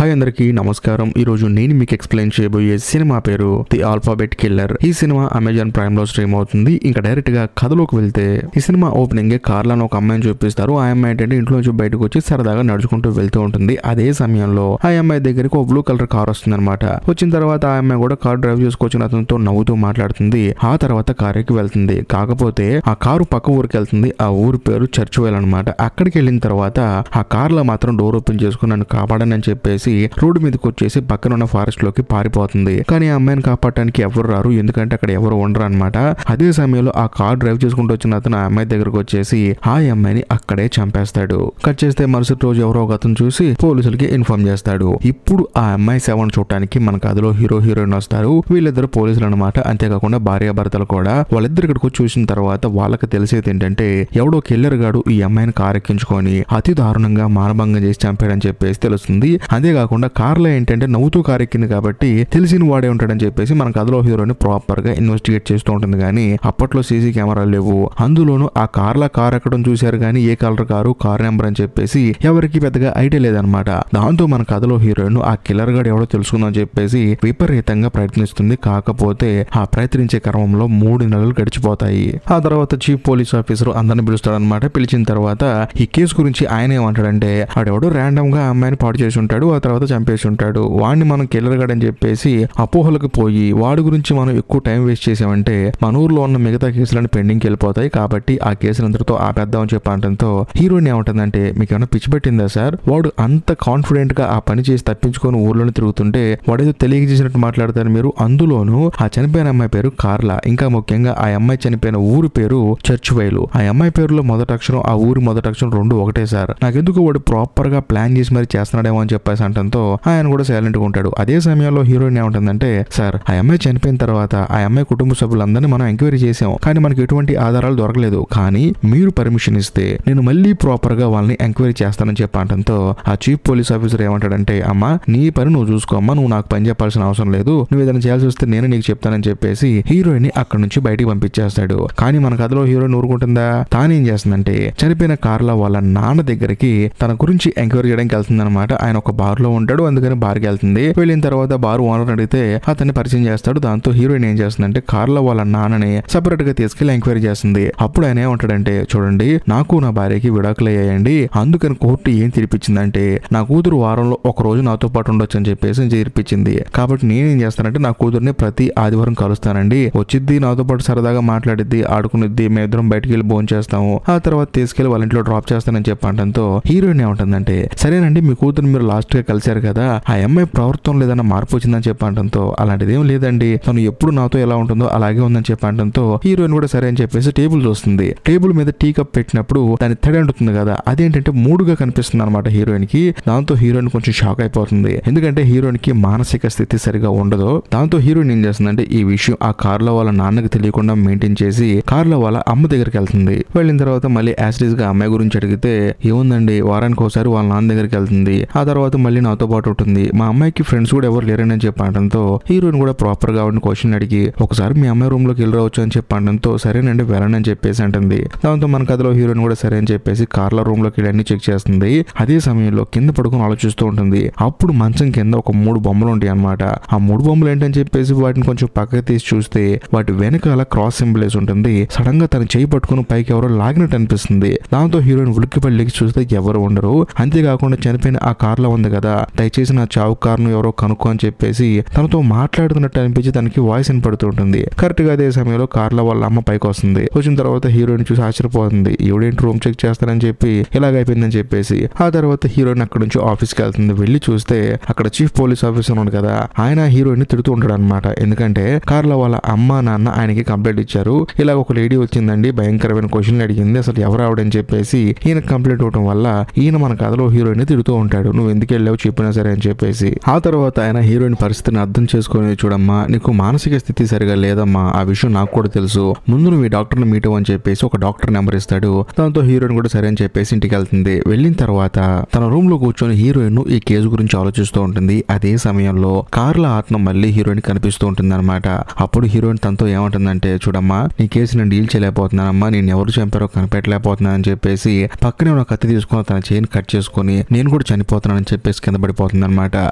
Hi అందరికీ నమస్కారం. ఈ రోజు నేను మీకు ఎక్స్ప్లెయిన్ చేయబోయే సినిమా పేరు ది ఆల్ఫాబెట్ కిల్లర్. ఈ సినిమా అమెజాన్ ప్రైమ్ లో స్ట్రీమ్ అవుతుంది. ఇంకా డైరెక్ట్ గా కథలోకి వెళ్తే ఈ సినిమా ఓపెనింగ్ కార్లను ఒక అమ్మాయిని చూపిస్తారు. ఆ అమ్మాయి ఏంటంటే ఇంట్లో నుంచి బయటకు వచ్చి సరదాగా నడుచుకుంటూ వెళ్తూ ఉంటుంది. అదే సమయంలో ఆ అమ్మాయి దగ్గరికి ఒక బ్లూ కలర్ కార్ వస్తుంది అనమాట. వచ్చిన తర్వాత ఆ అమ్మాయి కూడా కార్ డ్రైవ్ చేసుకొచ్చిన అతనితో నవ్వుతూ మాట్లాడుతుంది. ఆ తర్వాత కార్ ఎక్కి వెళ్తుంది. కాకపోతే ఆ కారు పక్క ఊరికి వెళ్తుంది. ఆ ఊరి పేరు చర్చ్వేల్ అనమాట. అక్కడికి వెళ్ళిన తర్వాత ఆ కార్ లో మాత్రం డోర్ ఓపెన్ చేసుకుని నన్ను కాపాడని అని చెప్పేసి రోడ్డు మీదకి వచ్చేసి పక్కన ఉన్న ఫారెస్ట్ లోకి పారిపోతుంది. కానీ ఆ అమ్మాయిని కాపాడటానికి ఎవరు రారు, ఎందుకంటే అక్కడ ఎవరు ఉండరు అనమాట. అదే సమయంలో ఆ కార్ డ్రైవ్ చేసుకుంటూ వచ్చిన అతను ఆ అమ్మాయి దగ్గరకు వచ్చేసి ఆ అమ్మాయిని అక్కడే చంపేస్తాడు. కట్ చేస్తే మరుసటి రోజు ఎవరో ఒక అతను చూసి పోలీసులకి ఇన్ఫార్మ్ చేస్తాడు. ఇప్పుడు ఆ అమ్మాయి శవాన్ని చూడటానికి మన కథలో హీరో హీరోయిన్ వస్తారు. వీళ్ళిద్దరు పోలీసులు అనమాట. అంతేకాకుండా భార్యాభర్తలు కూడా. వాళ్ళిద్దరు ఇక్కడికి వచ్చి చూసిన తర్వాత వాళ్ళకి తెలిసేది ఏంటంటే ఎవడో కిల్లర్ గాడు ఈ అమ్మాయిని కార్ ఎక్కించుకొని అతి దారుణంగా మానభంగం చేసి చంపాడని చెప్పేసి తెలుస్తుంది. అదే కాకుండా కార్లో ఏంటంటే నవ్వుతూ కార్ ఎక్కింది కాబట్టి తెలిసిన వాడే ఉంటాడని చెప్పేసి మన కథలో హీరోని ప్రాపర్ గా ఇన్వెస్టిగేట్ చేస్తూ ఉంటుంది. కానీ అప్పట్లో సీసీ కెమెరాలు లేవు. అందులోనూ ఆ కార్ల కార్ ఎక్కడం చూశారు కానీ ఏ కలర్ కారు, కార్ నెంబర్ అని చెప్పేసి ఎవరికి పెద్దగా ఐడియా లేదనమాట. దాంతో మన కథలో హీరోయిన్ ఆ కిల్లర్ గాడు ఎవడో తెలుసుకుందని చెప్పేసి విపరీతంగా ప్రయత్నిస్తుంది. కాకపోతే ఆ ప్రయత్నించే క్రమంలో 3 నెలలు గడిచిపోతాయి. ఆ తర్వాత చీఫ్ పోలీస్ ఆఫీసర్ అందరిని పిలుస్తాడనమాట. పిలిచిన తర్వాత ఈ కేసు గురించి ఆయన ఏమంటాడంటే వాడెవడో ర్యాండమ్ గా అమ్మాయిని పాడు చేసి ఉంటాడు, ఆ తర్వాత చంపేసి ఉంటాడు. వాడిని మనం కిల్లర్ గాడని చెప్పేసి అపోహలకు పోయి వాడి గురించి మనం ఎక్కువ టైం వేస్ట్ చేసామంటే మన ఊర్లో ఉన్న మిగతా కేసులను పెండింగ్కి వెళ్ళిపోతాయి. కాబట్టి ఆ కేసులందరితో ఆపేద్దామని చెప్పడంతో హీరోయిన్ ఏమంటుందంటే మీకు ఏమైనా పిచ్చి పెట్టిందా సార్? వాడు అంత కాన్ఫిడెంట్ గా ఆ పని చేసి తప్పించుకొని ఊర్లోనే తిరుగుతుంటే వాడేదో తెలియజేసినట్టు మాట్లాడతారు మీరు. అందులోనూ ఆ చనిపోయిన అమ్మాయి పేరు కార్లా. ఇంకా ముఖ్యంగా ఆ అమ్మాయి చనిపోయిన ఊరు పేరు చర్చ్వేల్. ఆ అమ్మాయి పేరులో మొదటి అక్షరం ఆ ఊరి మొదటి అక్షరం 2 ఒకటే సార్. నాకెందుకు వాడు ప్రాపర్ గా ప్లాన్ చేసి మరి చేస్తున్నాడేమో అని చెప్పేసి అంటంతో ఆయన కూడా సైలెంట్ గా ఉంటాడు. అదే సమయంలో హీరోయిన్ ఏమంటుందంటే సార్ ఆ అమ్మాయి చనిపోయిన తర్వాత ఆ అమ్మాయి కుటుంబ సభ్యులందరినీ మనం ఎంక్వైరీ చేసాం, కానీ మనకి ఎటువంటి ఆధారాలు దొరకలేదు. కానీ మీరు పర్మిషన్ ఇస్తే నేను మళ్ళీ ప్రాపర్ గా వాళ్ళని ఎంక్వైరీ చేస్తానని చెప్పడంతో ఆ చీఫ్ పోలీస్ ఆఫీసర్ ఏమంటాడంటే అమ్మా నీ పని నువ్వు చూసుకోమ్మా, నువ్వు నాకు పని చెప్పాల్సిన అవసరం లేదు, నువ్వు ఏదైనా చేయాల్సి వస్తే నేను నీకు చెప్తానని చెప్పేసి హీరోయిన్ అక్కడ నుంచి బయటికి పంపించేస్తాడు. కానీ మన కథలో హీరోయిన్ ఊరుకుంటుందా? తానేం చేస్తుందంటే చనిపోయిన కార్లో వాళ్ళ నాన్న దగ్గరికి తన గురించి ఎంక్వైరీ చేయడానికి వెళ్తుంది అనమాట. ఆయన ఒక బార్ లో ఉంటాడు, అందుకని బార్కి వెళ్తుంది. వెళ్ళిన తర్వాత బార్ ఓనర్ అడిగితే అతన్ని పరిచయం చేస్తాడు. దాంతో హీరోయిన్ ఏం చేస్తుందంటే కార్లో వాళ్ళ నాన్నని సెపరేట్ గా తీసుకెళ్లి ఎంక్వైరీ చేస్తుంది. అప్పుడు ఆయన ఏమంటాడంటే చూడండి నాకు నా భార్యకి విడాకులు అయ్యాయండి, అందుకని కోర్టు ఏం తీర్పిచ్చిందంటే నా కూతురు వారంలో ఒక రోజు నాతో పాటు ఉండొచ్చు అని చెప్పేసి తీర్పిచ్చింది. కాబట్టి నేనేం చేస్తానంటే నా కూతుర్ని ప్రతి ఆదివారం కలుస్తానండి, వచ్చిద్ది నాతో పాటు సరదాగా మాట్లాడిద్ది, ఆడుకునిద్ది, మేమిద్దరం బయటికి వెళ్ళి భోజనం చేస్తాము, ఆ తర్వాత తీసుకెళ్లి వాళ్ళ ఇంట్లో డ్రాప్ చేస్తానని చెప్పడంతో హీరోయిన్ ఏమంటుందంటే సరేనండి మీ కూతురు మీరు లాస్ట్ గా కలిశారు కదా, ఆ అమ్మాయి ప్రవర్తనలో ఏదైనా మార్పు వచ్చిందని చెప్పడంతో అలాంటిది ఏం లేదండి, తను ఎప్పుడు నాతో ఎలా ఉంటుందో అలాగే ఉందని చెప్పడంతో హీరోయిన్ కూడా సరే అని చెప్పేసి టేబుల్ చూస్తుంది. టేబుల్ మీద టీ కప్ పెట్టినప్పుడు దాని తడి అంటుతుంది కదా, అదేంటంటే 3గా కనిపిస్తుంది అనమాట హీరోయిన్ కి. దాంతో హీరోయిన్ కొంచెం షాక్ అయిపోతుంది, ఎందుకంటే హీరోయిన్ కి మానసిక స్థితి సరిగా ఉండదు. దాంతో హీరోయిన్ ఏం చేస్తుందంటే ఈ విషయం ఆ కార్ లో వాళ్ళ నాన్నకి తెలియకుండా మెయింటైన్ చేసి కార్ లో వాళ్ళ అమ్మ దగ్గరికి వెళ్తుంది. వెళ్ళిన తర్వాత మళ్ళీ యాసిడీస్ గా అమ్మాయి గురించి అడిగితే ఏముందండి వారానికి ఒకసారి వాళ్ళ నాన్న దగ్గరికి వెళ్తుంది, ఆ తర్వాత మళ్ళీ నాతో పాటు ఉంటుంది, మా అమ్మాయికి ఫ్రెండ్స్ కూడా ఎవరు లేరని చెప్పడంతో హీరోయిన్ కూడా ప్రాపర్ గా ఆవిడని క్వశ్చన్ అడిగి ఒకసారి మీ అమ్మాయి రూమ్ లోకి వెళ్ళి రావచ్చు అని చెప్పడంతో సరేనండి వెళ్ళండి అని చెప్పేసి అంటుంది. దాంతో మన కథలో హీరోయిన్ కూడా సరే అని చెప్పేసి కార్ల రూమ్ లోకి వెళ్ళి అన్ని చెక్ చేస్తుంది. అదే సమయంలో కింద పడుకొని ఆలోచిస్తూ ఉంటుంది. అప్పుడు మంచం కింద ఒక 3 బొమ్మలు ఉంటాయి అనమాట. ఆ 3 బొమ్మలు ఏంటని చెప్పేసి వాటిని కొంచెం పక్కకి తీసి చూస్తే వాటి వెనకాల క్రాస్ సింబల్ వేసి ఉంటుంది. సడన్ గా తన చేయి పట్టుకుని పైకి ఎవరో లాగినట్టు అనిపిస్తుంది. దాంతో హీరోయిన్ ఉలిక్కిపల్లికి చూస్తే ఎవరు ఉండరు. అంతేకాకుండా చనిపోయిన ఆ కార్లో ఉంది కదా, దయచేసి నా చావు కారును ఎవరో కనుక్కో అని చెప్పేసి తనతో మాట్లాడుతున్నట్టు అనిపించి తనకి వాయిస్ వినపడుతూ ఉంటుంది. కరెక్ట్ గా అదే సమయంలో కార్లో వాళ్ళ అమ్మ పైకి వస్తుంది. వచ్చిన తర్వాత హీరోయిన్ చూసి ఆశ్చర్యపోతుంది, ఈవిడేంటి రూమ్ చెక్ చేస్తానని చెప్పి ఇలాగైపోయిందని చెప్పేసి. ఆ తర్వాత హీరోయిన్ అక్కడ నుంచి ఆఫీస్కి వెళ్తుంది. వెళ్ళి చూస్తే అక్కడ చీఫ్ పోలీస్ ఆఫీసర్ ఉన్నాడు కదా, ఆయన హీరోయిన్ తిడుతూ ఉంటాడు అనమాట. ఎందుకంటే కార్లో వాళ్ళ అమ్మ నాన్న ఆయనకి కంప్లైంట్ ఇచ్చారు, ఇలా ఒక లేడీ వచ్చిందండి భయంకరమైన క్వశ్చన్లు అడిగింది, అసలు ఎవరు ఆవిడని చెప్పేసి ఈయన కంప్లైంట్ ఇవ్వడం వల్ల ఈయన మన కథలో హీరోయిన్ తిడుతూ ఉంటాడు, నువ్వు ఎందుకు వెళ్ళావు చెప్పినా సరే అని చెప్పేసి. ఆ తర్వాత ఆయన హీరోయిన్ పరిస్థితిని అర్థం చేసుకుని చూడమ్మా నీకు మానసిక స్థితి సరిగా లేదమ్మా, ఆ విషయం నాకు కూడా తెలుసు, ముందు నువ్వు ఈ డాక్టర్ని మీట్ అవ్వని చెప్పేసి ఒక డాక్టర్ నెంబర్ ఇస్తాడు. దాంతో హీరోయిన్ కూడా సరే అని చెప్పేసి ఇంటికి వెళ్తుంది. వెళ్ళిన తర్వాత తన రూమ్ లో కూర్చొని హీరోయిన్ ఈ కేసు గురించి ఆలోచిస్తూ ఉంటుంది. అదే సమయంలో కార్ల ఆత్మ మళ్ళీ హీరోయిన్ కనిపిస్తూ ఉంటుంది అనమాట. అప్పుడు హీరోయిన్ తనతో ఏమంటుందంటే చూడమ్మా నీ కేసు నేను డీల్ చేయలేకపోతున్నానమ్మా, నేను ఎవరు చంపారో కనిపెట్టలేకపోతున్నానని చెప్పేసి పక్కనే ఉన్న కత్తి తీసుకుని తన చేయిని కట్ చేసుకుని నేను కూడా చనిపోతున్నానని చెప్పేసి కింద కింద పడిపోతుంది అనమాట.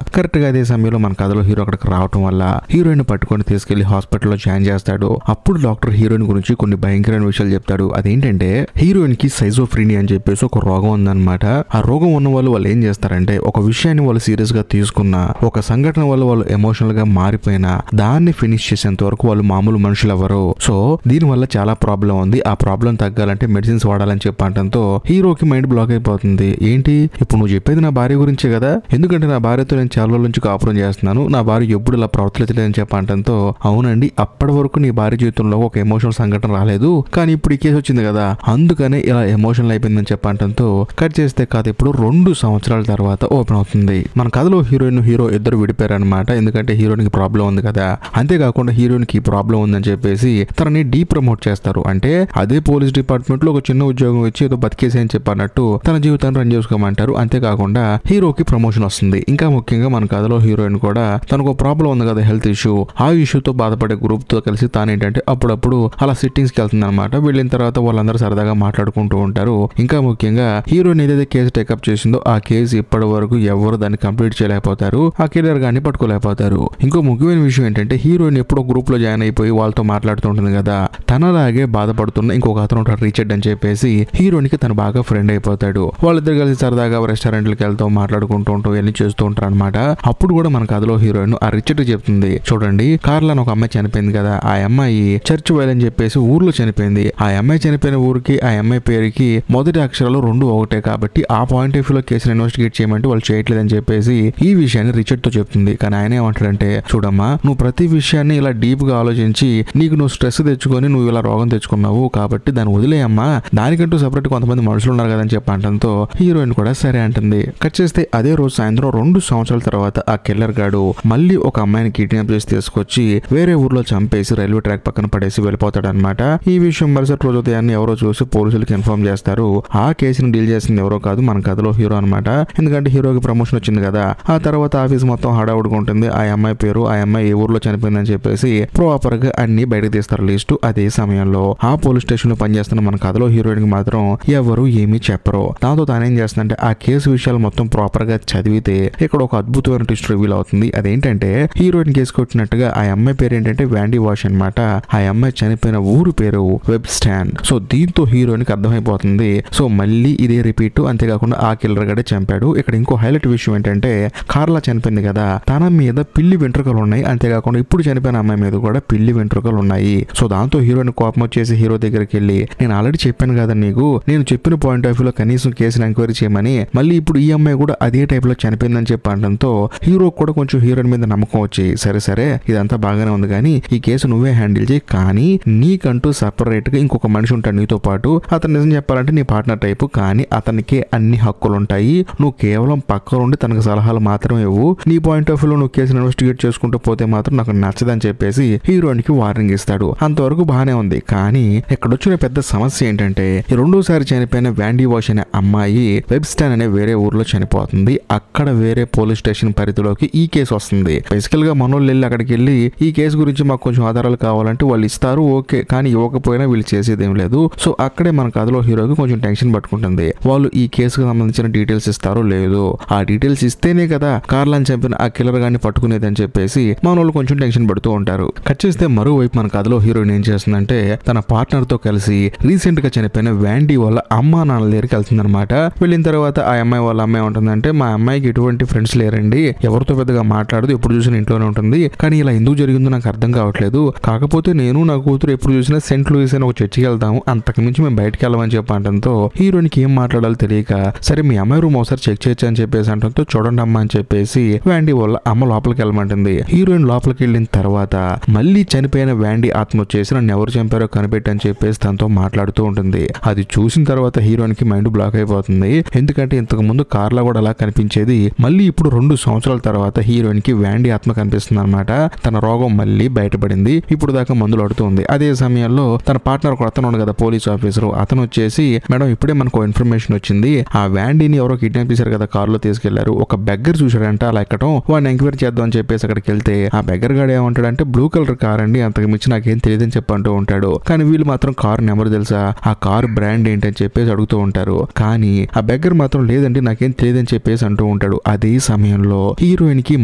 కరెక్ట్ గా అదే సమయంలో మన కథలో హీరో అక్కడికి రావటం వల్ల హీరోయిన్ పట్టుకొని తీసుకెళ్లి హాస్పిటల్లో జాయిన్ చేస్తాడు. అప్పుడు డాక్టర్ హీరోయిన్ గురించి కొన్ని భయంకరమైన విషయాలు చెప్తాడు. అదేంటంటే హీరోయిన్ కి సైజోఫ్రీనియా అని చెప్పేసి ఒక రోగం ఉందన్నమాట. ఆ రోగం ఉన్న వాళ్ళు ఏం చేస్తారంటే ఒక విషయాన్ని వాళ్ళు సీరియస్ గా తీసుకున్న, ఒక సంఘటన వల్ల వాళ్ళు ఎమోషనల్ గా మారిపోయినా దాన్ని ఫినిష్ చేసేంత వరకు వాళ్ళు మామూలు మనుషులు ఎవరు. సో దీని వల్ల చాలా ప్రాబ్లం ఉంది. ఆ ప్రాబ్లం తగ్గాలంటే మెడిసిన్స్ వాడాలని చెప్పడంతో హీరోకి మైండ్ బ్లాక్ అయిపోతుంది. ఏంటి ఇప్పుడు నువ్వు చెప్పేది నా భార్య గురించే కదా, ఎందుకంటే నా భార్యతో నేను చాలా రోజుల నుంచి కాపురం చేస్తున్నాను, నా భార్య ఎప్పుడు ఇలా ప్రవర్తించలేదని చెప్పడంతో అవునండి అప్పటి వరకు నీ భార్య జీవితంలో ఒక ఎమోషనల్ సంఘటన రాలేదు, కానీ ఇప్పుడు ఈ కేసు వచ్చింది కదా అందుకనే ఇలా ఎమోషనల్ అయిపోయిందని చెప్పడంతో కట్ చేస్తే కథ ఇప్పుడు 2 సంవత్సరాల తర్వాత ఓపెన్ అవుతుంది. మన కథలో హీరోయిన్ హీరో ఇద్దరు విడిపోయారనమాట. ఎందుకంటే హీరోయిన్ కి ప్రాబ్లం ఉంది కదా, అంతేకాకుండా హీరోయిన్ కి ప్రాబ్లం ఉందని చెప్పేసి తనని డీ ప్రమోట్ చేస్తారు. అంటే అదే పోలీస్ డిపార్ట్మెంట్ లో ఒక చిన్న ఉద్యోగం ఇచ్చి ఏదో బతికేసి అని చెప్పన్నట్టు తన జీవితాన్ని రన్ చేసుకోమంటారు. అంతేకాకుండా హీరోకి ప్రమోషన్ వస్తుంది. ఇంకా ముఖ్యంగా మన కథలో హీరోయిన్ కూడా తనకు ప్రాబ్లం ఉంది కదా, హెల్త్ ఇష్యూ, ఆ ఇష్యూతో బాధపడే గ్రూప్ తో కలిసి తానేంటంటే అప్పుడప్పుడు అలా సిట్టింగ్స్ కి వెళ్తుంది అనమాట. వెళ్ళిన తర్వాత వాళ్ళందరూ సరదాగా మాట్లాడుకుంటూ ఉంటారు. ఇంకా ముఖ్యంగా హీరోయిన్ ఏదైతే కేసు టేకప్ చేసిందో ఆ కేసు ఇప్పటి వరకు ఎవరు దాన్ని కంప్లీట్ చేయలేకపోతారు, ఆ కెరీర్ గాని పట్టుకోలేకపోతారు. ఇంకో ముఖ్యమైన విషయం ఏంటంటే హీరోయిన్ ఎప్పుడో గ్రూప్ లో జాయిన్ అయిపోయి వాళ్ళతో మాట్లాడుతుంటుంది కదా, తనలాగే బాధపడుతున్న ఇంకొక అతను ఉంటాడు రిచర్డ్ అని చెప్పేసి హీరోయిన్ కి తను బాగా ఫ్రెండ్ అయిపోతాడు. వాళ్ళిద్దరు కలిసి సరదాగా రెస్టారెంట్లకు వెళ్తూ మాట్లాడుకుంటూ ఇవన్నీ చేస్తూ ఉంటారు అనమాట. అప్పుడు కూడా మన కథలో హీరోయిన్ ఆ రిచర్డ్ చెప్తుంది, చూడండి కార్లో ఒక అమ్మాయి చనిపోయింది కదా, ఆ అమ్మాయి చర్చ్ వైల్ అని చెప్పేసి ఊర్లో చనిపోయింది. ఆ అమ్మాయి చనిపోయిన ఊరికి ఆ అమ్మాయి పేరుకి మొదటి అక్షరాలు 2 ఒకటే కాబట్టి ఆ పాయింట్ ఆఫ్ వ్యూ లో కేసును ఇన్వెస్టిగేట్ చేయమంటే వాళ్ళు చేయట్లేదని చెప్పేసి ఈ విషయాన్ని రిచర్డ్ తో చెప్తుంది. కానీ ఆయన ఏమంటాడంటే చూడమ్మా నువ్వు ప్రతి విషయాన్ని ఇలా డీప్ గా ఆలోచించి నీకు నువ్వు స్ట్రెస్ తెచ్చుకొని నువ్వు ఇలా రోగం తెచ్చుకున్నావు కాబట్టి దాన్ని వదిలేయమ్మా, దానికంటూ సెపరేట్ కొంతమంది మనుషులు ఉన్నారు కదని చెప్పడంతో హీరోయిన్ కూడా సరే అంటుంది. కట్ చేస్తే అదే రోజు సాయంత్రం 2 సంవత్సరాల తర్వాత ఆ కిల్లర్ గాడు మళ్ళీ ఒక అమ్మాయిని కిడ్నాప్ చేసి తీసుకొచ్చి వేరే ఊర్లో చంపేసి రైల్వే ట్రాక్ పక్కన పడేసి వెళ్ళిపోతాడు అనమాట. ఈ విషయం మరుసటి రోజు ఉదయాన్ని ఎవరో చూసి పోలీసులకు ఇన్ఫార్మ్ చేస్తారు. ఆ కేసుని డీల్ చేసింది ఎవరో కాదు మన కథలో హీరో అనమాట. ఎందుకంటే హీరోకి ప్రమోషన్ వచ్చింది కదా, ఆ తర్వాత ఆఫీస్ మొత్తం హడావుడిగా ఉంటుంది. ఆ అమ్మాయి పేరు, ఆ అమ్మాయి ఏ ఊర్లో చనిపోయిందని చెప్పేసి ప్రాపర్ గా అన్ని బయటకు తీస్తారు లిస్టు. అదే సమయంలో ఆ పోలీస్ స్టేషన్ లో పనిచేస్తున్న మన కథలో హీరోయిన్ కి మాత్రం ఎవరు ఏమీ చెప్పరు. దాంతో తానేం చేస్తుందంటే ఆ కేసు విషయాలు మొత్తం ప్రాపర్ గా చదివితే ఇక్కడ ఒక అద్భుతమైన ట్విస్ట్ రివీల్ అవుతుంది. అదేంటంటే హీరోయిన్ కేసు కొట్టినట్టుగా ఆ అమ్మాయి పేరు ఏంటంటే వ్యాండీ వాష్ అనమాట. ఆ అమ్మాయి చనిపోయిన ఊరు పేరు వెబ్ స్టాండ్. సో దీంతో హీరోయిన్ కి అర్థమైపోతుంది, సో మళ్ళీ ఇదే రిపీట్. అంతేకాకుండా ఆ కిల్లర్ గడే చంపాడు. ఇక్కడ ఇంకో హైలైట్ విషయం ఏంటంటే కార్లా చనిపోయింది కదా, తన మీద పిల్లి వెంట్రుకలు ఉన్నాయి. అంతేకాకుండా ఇప్పుడు చనిపోయిన అమ్మాయి మీద కూడా పిల్లి వెంట్రుకలు ఉన్నాయి. సో దాంతో హీరోయిన్ కోపం వచ్చేసి హీరో దగ్గరికి వెళ్ళి నేను ఆల్రెడీ చెప్పాను కదా నీకు, నేను చెప్పిన పాయింట్ ఆఫ్ వ్యూ లో కనీసం కేసుని ఎంక్వైరీ చేయమని, మళ్ళీ ఇప్పుడు ఈ అమ్మాయి కూడా అదే టైప్ లో చనిపోయిందని చెప్పడంతో హీరో కూడా కొంచెం హీరోయిన్ మీద నమ్మకం వచ్చి సరే ఇదంతా బాగానే ఉంది కానీ ఈ కేసు నువ్వే హ్యాండిల్ చేయి, కానీ నీకంటూ సపరేట్ గా ఇంకొక మనిషి ఉంటాడు నీతో పాటు, అతను నిజం చెప్పాలంటే నీ పార్ట్నర్ టైపు, కానీ అతనికి అన్ని హక్కులు ఉంటాయి, నువ్వు కేవలం పక్కన ఉండి తనకు సలహాలు మాత్రమే ఇవ్వు, నీ పాయింట్ ఆఫ్ వ్యూ లో నువ్వు కేసుని ఇన్వెస్టిగేట్ చేసుకుంటూ పోతే మాత్రం నాకు నచ్చదని చెప్పేసి హీరోయిన్ కి వార్నింగ్ ఇస్తాడు. అంతవరకు బాగానే ఉంది. కానీ ఇక్కడ వచ్చిన పెద్ద సమస్య ఏంటంటే రెండోసారి చనిపోయిన వ్యాండీ వాష్ అనే అమ్మాయి వెబ్స్టాన్ అనే వేరే ఊర్లో చనిపోతుంది. అక్కడ వేరే పోలీస్ స్టేషన్ పరిధిలోకి ఈ కేసు వస్తుంది. బేసికల్ గా మనోళ్ళు వెళ్ళి అక్కడికి వెళ్ళి ఈ కేసు గురించి మాకు కొంచెం ఆధారాలు కావాలంటే వాళ్ళు ఇస్తారు, ఓకే, కానీ ఇవ్వకపోయినా వీళ్ళు చేసేది ఏం లేదు. సో అక్కడే మన కథలో హీరోకి కొంచెం టెన్షన్ పట్టుకుంటుంది. వాళ్ళు ఈ కేసుకు సంబంధించిన డీటెయిల్స్ ఇస్తారో లేదో, ఆ డీటెయిల్స్ ఇస్తేనే కదా కార్లాని చంపిన ఆ కిల్లర్ గాని పట్టుకునేది అని చెప్పేసి మన వాళ్ళు కొంచెం టెన్షన్ పడుతూ ఉంటారు. కట్ చేస్తే మరోవైపు మన కథలో హీరోయిన్ ఏం చేస్తుందంటే తన పార్ట్నర్ తో కలిసి రీసెంట్ గా చనిపోయిన వ్యాండీ వాళ్ళ అమ్మా నాన్నల దగ్గరికి వెళ్తుందన్నమాట. వెళ్ళిన తర్వాత ఆ అమ్మాయి వాళ్ళ అమ్మాయి ఉంటుందంటే మా అమ్మాయికి ఎటువంటి ఫ్రెండ్స్ లేరండి, ఎవరితో పెద్దగా మాట్లాడదు, ఎప్పుడు చూసినా ఇంట్లోనే ఉంటుంది, కానీ ఇలా ఎందుకు జరిగిందో నాకు అర్థం కావట్లేదు, కాకపోతే నేను నా కూతురు ఎప్పుడు చూసినా సెంట్ లూయిస్ అని ఒక చర్చికి వెళ్తాము, అంతకుమించి మేము బయటకు వెళ్ళమని చెప్పడంతో హీరోయిన్ కి ఏం మాట్లాడాలో తెలియక సరే మీ అమ్మాయి రూమ్ ఒకసారి చెక్ చేయొచ్చు అని చెప్పేసి అంటంతో చూడండి అమ్మ అని చెప్పేసి వ్యాండీ వాళ్ళ అమ్మ లోపలికి వెళ్ళమంటుంది. హీరోయిన్ లోపలికి వెళ్ళిన తర్వాత మళ్ళీ చనిపోయిన వ్యాండీ ఆత్మ వచ్చేసి నన్ను ఎవరు చంపారో కనిపెట్టి అని చెప్పేసి తనతో మాట్లాడుతూ ఉంటుంది. అది చూసిన తర్వాత హీరోయిన్ కి మైండ్ బ్లాక్ అయిపోతుంది. ఎందుకంటే ఇంతకు ముందు కార్లో కూడా అలా కనిపించేది, మళ్ళీ ఇప్పుడు 2 సంవత్సరాల తర్వాత హీరోయిన్ కి వ్యాండీ ఆత్మ కనిపిస్తుంది అనమాట. తన రోగం మళ్ళీ బయటపడింది, ఇప్పుడు దాకా మందులు ఆడుతుంది. అదే సమయంలో తన పార్ట్నర్ కూడా అతను కదా పోలీస్ ఆఫీసర్, అతను వచ్చేసి మేడం ఇప్పుడే మనకు ఇన్ఫర్మేషన్ వచ్చింది, ఆ వ్యాండీని ఎవరో కిడ్నాప్ చేశారు కదా, కారులో తీసుకెళ్లారు, ఒక బెగ్గర్ చూశాడంట అలా ఎక్కడం, వాడిని ఎంక్వైరీ చేద్దాం అని చెప్పేసి అక్కడికి వెళ్తే ఆ బెగ్గర్ గాడు ఏమంటాడంటే బ్లూ కలర్ కార్ అండి, అంతకు మించి నాకేం తెలియదని చెప్పంటూ ఉంటాడు. కానీ వీళ్ళు మాత్రం కారు నెంబర్ తెలుసా, ఆ కారు బ్రాండ్ ఏంటని చెప్పేసి అడుగుతూ ఉంటారు. కానీ ఆ బెగ్గర్ మాత్రం లేదండి నాకేం తెలియదని చెప్పేసి అంటూ చేసుకుంటూ ఉంటాడు. అదే సమయంలో హీరోయిన్ కి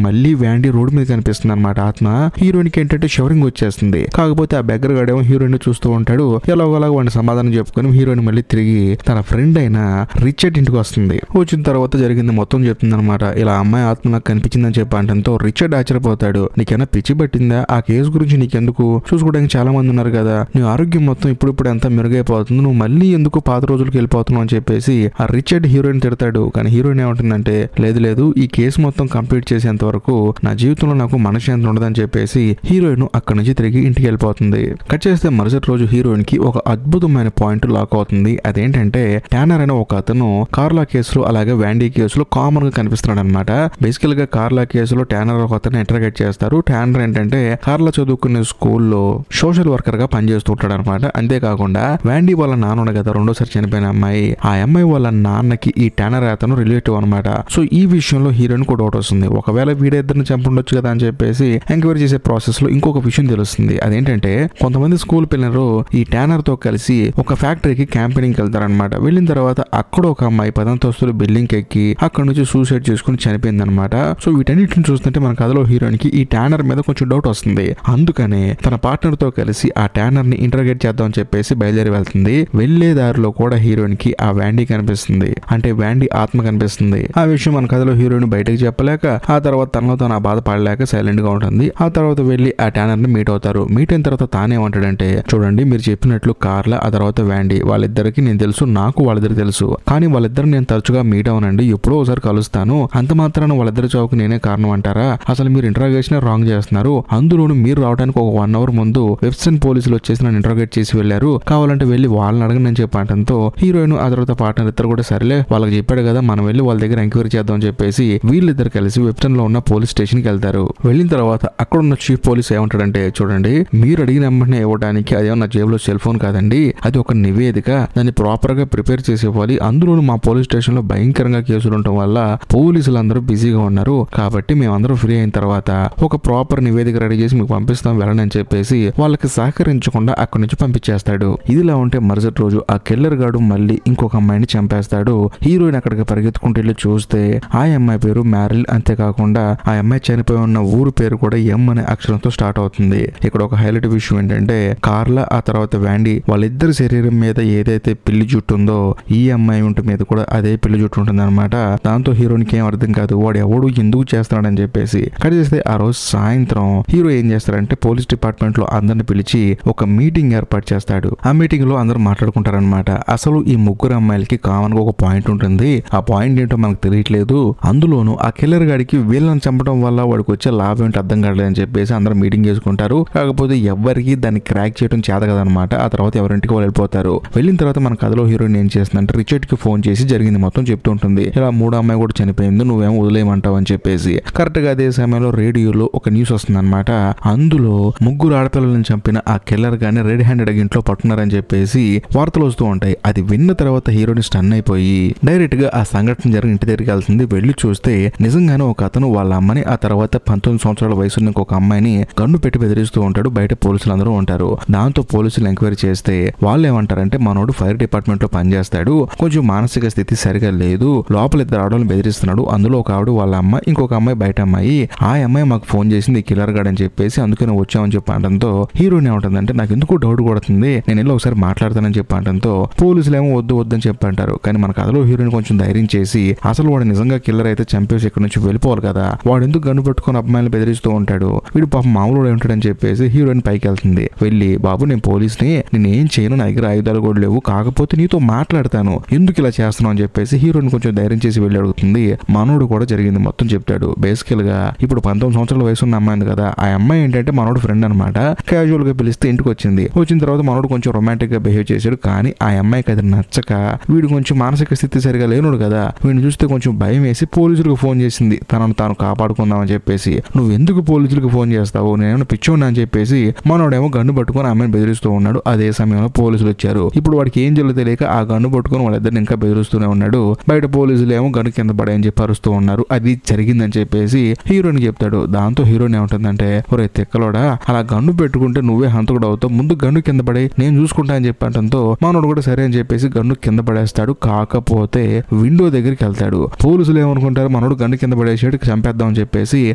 మళ్ళీ వ్యాండీ రోడ్డు మీద కనిపిస్తుంది అనమాట ఆత్మ. హీరోయిన్ కి ఏంటంటే షవరింగ్ వచ్చేస్తుంది. కాకపోతే ఆ బెగ్గర గాడేమో హీరోయిన్ చూస్తూ ఉంటాడు. ఎలాగోలాగా వాడిని సమాధానం చెప్పుకొని హీరోయిన్ మళ్ళీ తిరిగి తన ఫ్రెండ్ అయిన రిచర్డ్ ఇంటికి వస్తుంది. వచ్చిన తర్వాత జరిగింది మొత్తం చెప్తుంది అనమాట. ఇలా అమ్మాయి ఆత్మ నాకు కనిపించిందని చెప్పి అంటంతో రిచర్డ్ ఆశ్చర్యపోతాడు. నీకైనా పిచ్చి పట్టిందా? ఆ కేసు గురించి నీకెందుకు? చూసుకోవడానికి చాలా మంది ఉన్నారు కదా, నీ ఆరోగ్యం మొత్తం ఇప్పుడు ఎంత మెరుగైపోతుంది, నువ్వు మళ్ళీ ఎందుకు పాత రోజులకి వెళ్ళిపోతున్నావు అని చెప్పేసి ఆ రిచర్డ్ హీరోయిన్ తిడతాడు. కానీ హీరోయిన్ ఏమంటుందంటే లేదు ఈ కేసు మొత్తం కంప్లీట్ చేసేంత వరకు నా జీవితంలో నాకు మనశ్శాంతి ఉండదని చెప్పేసి హీరోయిన్ అక్కడి నుంచి తిరిగి ఇంటికి వెళ్ళిపోతుంది. కట్ చేస్తే మరుసటి రోజు హీరోయిన్ కి ఒక అద్భుతమైన పాయింట్ లాక్ అవుతుంది. అదేంటంటే ట్యానర్ అనే ఒక అతను కార్లా కేసులో అలాగే వ్యాండీ కేసులో కామన్ గా కనిపిస్తున్నాడు అనమాట. బేసికల్ గా కార్లా కేసులో ట్యానర్ ఒక అతను ఇంటర్గేట్ చేస్తారు. ట్యానర్ ఏంటంటే కార్లా చదువుకునే స్కూల్లో సోషల్ వర్కర్ గా పనిచేస్తుంటాడు అనమాట. అంతేకాకుండా వ్యాండీ వాళ్ళ నాన్న కదా రెండోసారి చనిపోయిన అమ్మాయి, ఆ అమ్మాయి వాళ్ళ నాన్నకి ఈ ట్యానర్ అతను రిలేటివ్ అనమాట. సో ఈ విషయంలో హీరోయిన్ కూడా డౌట్ వస్తుంది. ఒకవేళ వీడిద్దరిని చంపుండొచ్చు కదా అని చెప్పేసి ఎంక్వైరీ చేసే ప్రాసెస్ లో ఇంకొక విషయం తెలుస్తుంది. అదేంటంటే కొంతమంది స్కూల్ పిల్లలు ఈ ట్యానర్ తో కలిసి ఒక ఫ్యాక్టరీకి క్యాంపెయినింగ్ వెళ్తారనమాట. వెళ్ళిన తర్వాత అక్కడ ఒక అమ్మాయి 10 అంతస్తుల బిల్డింగ్ ఎక్కి అక్కడ నుంచి సూసైడ్ చేసుకుని చనిపోయింది అనమాట. సో వీటన్నిటిని చూస్తుంటే మన కథలో హీరోయిన్ కి ఈ ట్యానర్ మీద కొంచెం డౌట్ వస్తుంది. అందుకనే తన పార్ట్నర్ తో కలిసి ఆ ట్యానర్ ని ఇంటర్గేట్ చేద్దాం అని చెప్పేసి బయలుదేరి వెళ్తుంది. వెళ్లే దారిలో కూడా హీరోయిన్ కి ఆ వ్యాండీ కనిపిస్తుంది. అంటే వ్యాండీ ఆత్మ కనిపిస్తుంది. ఆ విషయం మన కథలో హీరోయిన్ బయటకు చెప్పలేక ఆ తర్వాత తనలో తన బాధ పడలేక సైలెంట్ గా ఉంటుంది. ఆ తర్వాత వెళ్లి ఆ ట్యానర్ ని మీట్ అవుతారు. మీట్ అయిన తర్వాత తానేమంటాడంటే, చూడండి మీరు చెప్పినట్లు కార్లా ఆ తర్వాత వ్యాండీ వాళ్ళిద్దరికి నేను తెలుసు, నాకు వాళ్ళిద్దరికి తెలుసు. కానీ వాళ్ళిద్దరు నేను తరచుగా మీట్ అవునండి, ఎప్పుడో ఒకసారి కలుస్తాను. అంత మాత్రాన వాళ్ళిద్దరి చావుకు నేనే కారణం అంటారా? అసలు మీరు ఇంటరాగేషన్ రాంగ్ చేస్తున్నారు. అందులోను మీరు రావడానికి ఒక 1 అవర్ ముందు వెబ్సైట్ పోలీసులు వచ్చేసి నన్ను ఇంటరాగేట్ చేసి వెళ్లారు. కావాలంటే వెళ్లి వాళ్ళని అడగని అని చెప్పడంతో హీరోయిన్ ఆ తర్వాత పార్ట్నర్ ఇద్దరు కూడా సరేలే వాళ్ళకి చెప్పాడు కదా మనం వెళ్ళి వాళ్ళ దగ్గర ఎంక్వైరీ చేద్దాం అని చెప్పేసి వీళ్ళిద్దరు కలిసి వెబ్సైట్ లో ఉన్న పోలీస్ స్టేషన్ కి వెళ్తారు. వెళ్ళిన తర్వాత అక్కడ ఉన్న చీఫ్ పోలీస్ ఏమంటాడంటే, చూడండి మీరు అడిగిన వెంటనే ఇవ్వడానికి అదేమో నా జేబులో సెల్ ఫోన్ కాదండి, అది ఒక నివేదిక, దాన్ని ప్రాపర్ గా ప్రిపేర్ చేసి ఇవ్వాలి. అందులోనూ మా పోలీస్ స్టేషన్ లో భయంకరంగా కేసులు ఉండటం వల్ల పోలీసులు అందరూ బిజీగా ఉన్నారు. కాబట్టి మేమందరూ ఫ్రీ అయిన తర్వాత ఒక ప్రాపర్ నివేదిక రెడీ చేసి మీకు పంపిస్తాం వెళ్ళండి అని చెప్పేసి వాళ్ళకి సహకరించకుండా అక్కడి నుంచి పంపించేస్తాడు. ఇదిలా ఉంటే మరుసటి రోజు ఆ కిల్లర్ గాడు మళ్ళీ ఇంకొక అమ్మాయిని చంపేస్తాడు. హీరోయిన్ అక్కడికి పరిగెత్తుకుంటూ వెళ్ళి చూస్తే ఆ అమ్మాయి పేరు మ్యారిల్. అంతేకాకుండా ఆ అమ్మాయి చనిపోయి ఉన్న ఊరు పేరు కూడా ఎం అనే అక్షరంతో స్టార్ట్ అవుతుంది. ఇక్కడ ఒక హైలైట్ విషయం ఏంటంటే కార్లా ఆ తర్వాత వ్యాండీ వాళ్ళిద్దరి శరీరం మీద ఏదైతే పిల్లి జుట్టు ఉందో ఈ అమ్మాయి ఉంటే మీద కూడా అదే పిల్లి జుట్టు ఉంటుంది అనమాట. దాంతో హీరోయిన్కి ఏం అర్థం కాదు, వాడు ఎవడు ఎందుకు చేస్తున్నాడని చెప్పేసి. కట్ చేస్తే ఆ రోజు సాయంత్రం హీరో ఏం చేస్తారంటే పోలీస్ డిపార్ట్మెంట్ లో అందరిని పిలిచి ఒక మీటింగ్ ఏర్పాటు చేస్తాడు. ఆ మీటింగ్ లో అందరూ మాట్లాడుకుంటారనమాట. అసలు ఈ ముగ్గురు అమ్మాయిలకి కామన్ గా ఒక పాయింట్ ఉంటుంది. ఆ పాయింట్ ఏంటో మనకు తెలియట్లేదు. అందులోనూ ఆ కిల్లర్ గాడికి వీళ్ళని చంపడం వల్ల వాడికి వచ్చే లాభం ఏంటి అర్థం కావట్లేదు అని చెప్పేసి అందరూ మీటింగ్ చేసుకుంటారు. కాకపోతే ఎవరికి దాన్ని క్రాక్ చేయడం చేత కదనమాట. ఆ తర్వాత ఎవరింటికి వాళ్ళు వెళ్ళిపోతారు. వెళ్ళిన తర్వాత మన కథలో హీరోయిన్ ఏం చేస్తుందంటే రిచర్డ్ కి ఫోన్ చేసి జరిగింది మొత్తం చెప్తూ ఉంటుంది. ఇలా 3వ అమ్మాయి కూడా చనిపోయింది, నువ్వేమో వదిలేయమంటావు అని చెప్పేసి. కరెక్ట్ గా అదే సమయంలో రేడియోలో ఒక న్యూస్ వస్తుంది అనమాట. అందులో ముగ్గురు ఆడపిల్లలను చంపిన ఆ కిల్లర్ గాని రెడ్ హ్యాండెడ్ ఇంట్లో పట్టున్నారని చెప్పేసి వార్తలు వస్తూ ఉంటాయి. అది విన్న తర్వాత హీరోయిన్ స్టన్ అయిపోయి డైరెక్ట్ గా ఆ సంఘటన జరిగిన ఇంటి దగ్గరికి వెళ్తుంది. వెళ్లి చూస్తే నిజంగానే ఒక అతను వాళ్ళ అమ్మని ఆ తర్వాత 19 సంవత్సరాల వయసు ఇంకొక అమ్మాయిని గన్ను పెట్టి బెదిరిస్తూ ఉంటాడు. బయట పోలీసులు అందరూ ఉంటారు. దాంతో పోలీసులు ఎంక్వైరీ చేస్తే వాళ్ళు ఏమంటారంటే మనోడు ఫైర్ డిపార్ట్మెంట్ లో పనిచేస్తాడు, కొంచెం మానసిక స్థితి సరిగా లేదు, లోపల 2 ఆడవాళ్ళని బెదిరిస్తున్నాడు, అందులో ఒక ఆవిడ వాళ్ళ అమ్మ, ఇంకొక అమ్మాయి బయట అమ్మాయి. ఆ అమ్మాయి మాకు ఫోన్ చేసింది కిల్లర్ గాడు అని చెప్పేసి అందుకనే వచ్చామని చెప్పడంతో హీరోయిన్ ఏమంటుందంటే నాకు ఎందుకు డౌట్ కొడుతుంది, నేను వెళ్ళి ఒకసారి మాట్లాడతానని చెప్పడంతో పోలీసులు ఏమో వద్దు వద్దని చెప్పంటారు. కానీ మన కథలో హీరోయిన్ కొంచెం ధైర్యం చేసి అసలు వాడు నిజంగా కిల్లర్ అయితే చంపేసి ఇక్కడ నుంచి వెళ్ళిపోవాలి కదా, వాడు ఎందుకు గన్ను పట్టుకొని అమ్మాయిని బెదిరిస్తూ ఉంటాడు, వీడు పాపం మామూలు ఉంటాడని చెప్పేసి హీరోయిన్ పైకి వెళ్తుంది. వెళ్ళి బాబు నేను పోలీస్ని, నేను ఏం చేయను, నా దగ్గర ఆయుధాలు కూడా లేవు, కాకపోతే నీతో మాట్లాడతాను, ఎందుకు ఇలా చేస్తున్నావు అని చెప్పేసి హీరోయిన్ కొంచెం ధైర్యం చేసి వెళ్ళి అడుగుతుంది. మనోడు కూడా జరిగింది మొత్తం చెప్తాడు. బేసికల్ గా ఇప్పుడు 19 సంవత్సరాల వయసు ఉన్న అమ్మాయి కదా, ఆ అమ్మాయి ఏంటంటే మనోడు ఫ్రెండ్ అనమాట. క్యాజువల్ గా పిలిస్తే ఇంటికి వచ్చింది. వచ్చిన తర్వాత మనోడు కొంచెం రొమాంటిక్ గా బిహేవ్ చేశాడు. కానీ ఆ అమ్మాయికి అది నచ్చక వీడు కొంచెం మానసిక స్థితి సరిగా లేనుడు కదా, వీడిని చూస్తే కొంచెం భయం వేసి పోలీసులకు ఫోన్ చేసింది తనను తాను కాపాడుకుందామని చెప్పేసి. నువ్వు ఎందుకు పోలీసులకు ఫోన్ చేస్తావు, నేనేమో పిచ్చోన్నా అని చెప్పేసి మనోడేమో గన్ను పట్టుకొని అమ్మాయిని బెదిరిస్తూ ఉన్నాడు. అదే సమయంలో పోలీసులు వచ్చారు. ఇప్పుడు వాడికి ఏం జల్లు తెలియక ఆ గన్ను పట్టుకొని వాళ్ళిద్దరిని ఇంకా బెదిరిస్తూనే ఉన్నాడు. బయట పోలీసులు ఏమో గన్ను కింద పడాయని చెప్పి అరుస్తూ ఉన్నారు. అది జరిగిందని చెప్పేసి హీరోయిన్ చెప్తాడు. దాంతో హీరోయిన్ ఏమంటుందంటే ఒరే తిక్కలోడా, అలా గన్ను పెట్టుకుంటే నువ్వే హంతకుడు అవుతావు, ముందు గన్ను కింద పడే నేను చూసుకుంటా అని చెప్పడంతో మనోడు కూడా సరే అని చెప్పేసి గన్ను కింద పడేస్తాడు. కాకపోతే విండో దగ్గరికి వెళ్తాడు. పోలీసులు ఏమనుకుంటారు, మనోడు గన్ను కింద పడేసాడు, చంపేద్దాం అని చెప్పేసి